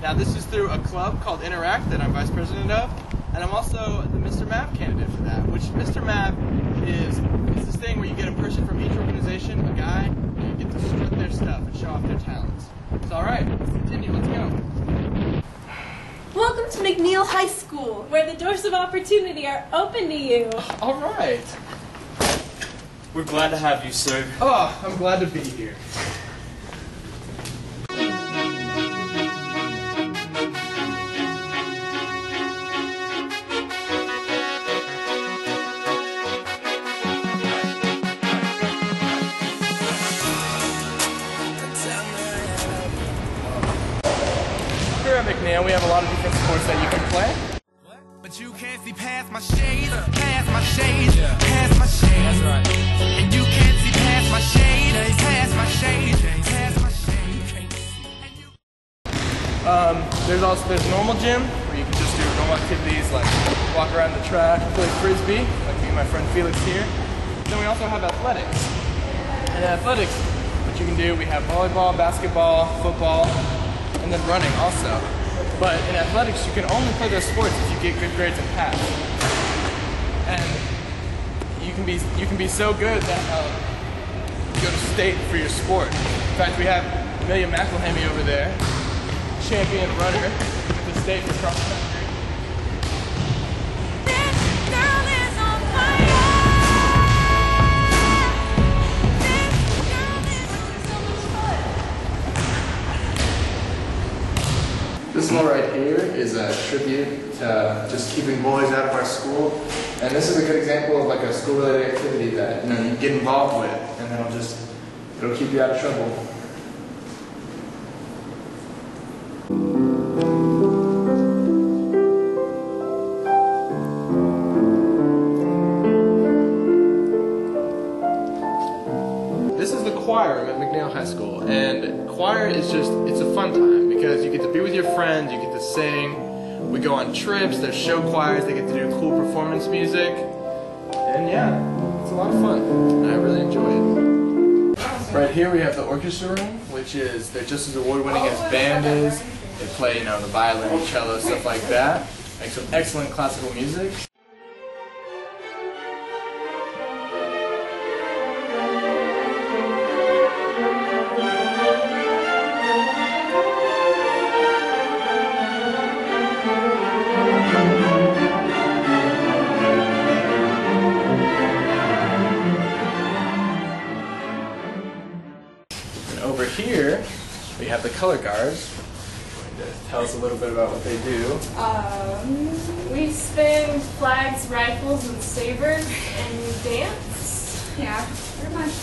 Now this is through a club called Interact that I'm vice president of, and I'm also the Mr. Map candidate for that, which Mr. Map is this thing where you get a person from each organization, a guy, and you get to strut their stuff and show off their talents. So alright, let's continue, let's go. Welcome to McNeil High School, where the doors of opportunity are open to you. Alright. We're glad to have you, sir. Oh, I'm glad to be here. Here at McNeil, we have a lot of different sports that you can play. But you can't see past my shades, past my shades, past my shades. That's right. And you can't see past my shades, past my shades, past my shades. There's normal gym where you can just do normal activities like walk around the track, play frisbee, like me and my friend Felix here. Then we also have athletics. And in athletics, what you can do, we have volleyball, basketball, football, and then running also. But in athletics, you can only play those sports if you get good grades and pass. And you can be so good that you go to state for your sport. In fact, we have Amelia McNeil over there, champion runner with the state for cross country. This one right here is a tribute to just keeping bullies out of our school. And this is a good example of like a school-related activity that you get involved with, and it'll keep you out of trouble. This is the choir room at McNeil High School, and choir is it's a fun time because you get to be with your friends, you get to sing, we go on trips, there's show choirs, they get to do cool performance music, and yeah, it's a lot of fun, and I really enjoy it. Right here we have the orchestra room, which is, they're just as award-winning as band is. They play, the violin, cello, stuff like that, make some excellent classical music. Over here, we have the color guards. Tell us a little bit about what they do. We spin flags, rifles, and sabers, and we dance. Yeah, pretty much.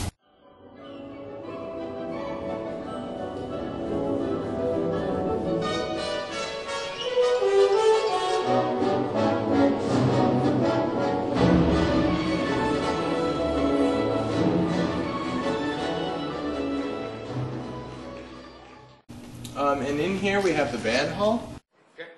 And in here we have the band hall. Okay.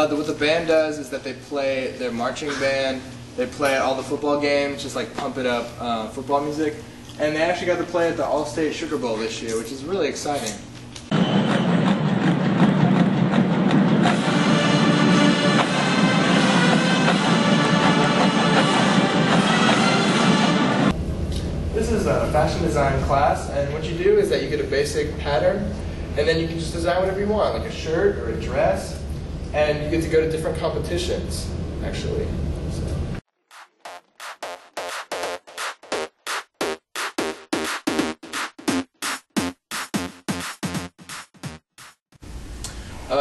What the band does is that they play their marching band, they play all the football games, just like pump it up football music, and they actually got to play at the All-State Sugar Bowl this year, which is really exciting. This is a fashion design class, and what you do is that you get a basic pattern, and then you can just design whatever you want, like a shirt or a dress. And you get to go to different competitions, actually.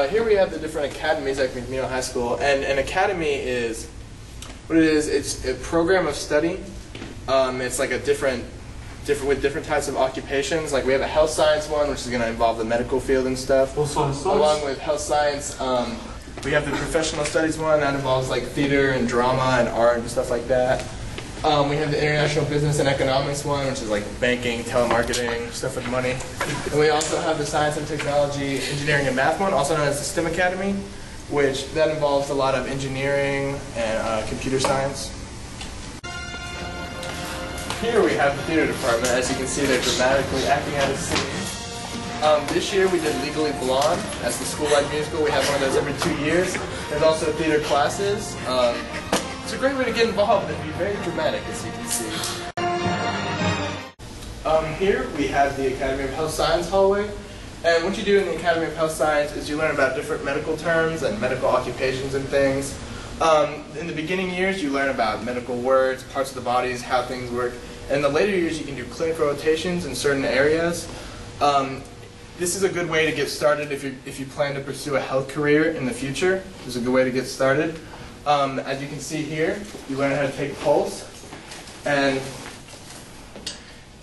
Here we have the different academies at McNeil High School, and an academy is what it is. It's a program of study. It's like a different with different types of occupations. Like we have a health science one, which is going to involve the medical field and stuff. Along with health science, we have the professional studies one that involves like theater and drama and art and stuff like that. We have the international business and economics one, which is like banking, telemarketing, stuff with money. And we also have the science and technology, engineering and math one, also known as the STEM Academy, which that involves a lot of engineering and computer science. Here we have the theater department. As you can see, they're dramatically acting out a scene. This year we did Legally Blonde as the school-wide musical. We have one of those every 2 years. There's also theater classes. It's a great way to get involved and be very dramatic, as you can see. Here we have the Academy of Health Science hallway. And what you do in the Academy of Health Science is you learn about different medical terms and medical occupations and things. In the beginning years, you learn about medical words, parts of the bodies, how things work. In the later years, you can do clinical rotations in certain areas. This is a good way to get started if you plan to pursue a health career in the future. This is a good way to get started. As you can see here, you learn how to take pulse, and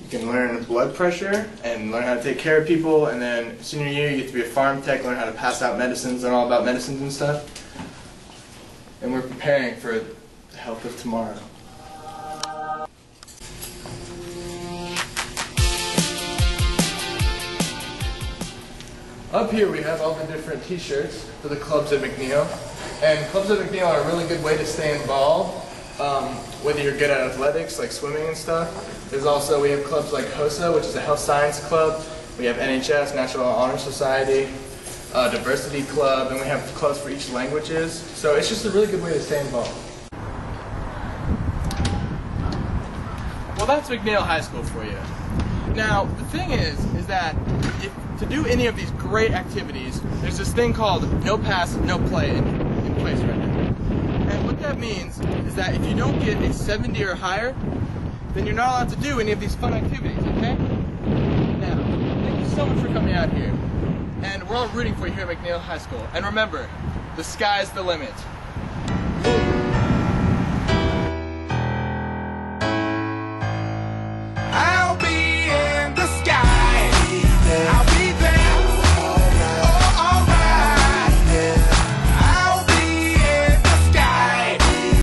you can learn blood pressure and learn how to take care of people. And then senior year, you get to be a farm tech, learn how to pass out medicines and all about medicines and stuff. And we're preparing for the health of tomorrow. Up here we have all the different t-shirts for the clubs at McNeil. And clubs at McNeil are a really good way to stay involved, whether you're good at athletics like swimming and stuff. There's also, we have clubs like HOSA, which is a health science club. We have NHS, National Honor Society, Diversity Club, and we have clubs for each languages. So it's just a really good way to stay involved. Well, that's McNeil High School for you. Now, the thing is that to do any of these great activities, there's this thing called no pass, no play in place right now. And what that means is that if you don't get a 70 or higher, then you're not allowed to do any of these fun activities, okay? Now, thank you so much for coming out here. And we're all rooting for you here at McNeil High School. And remember, the sky's the limit.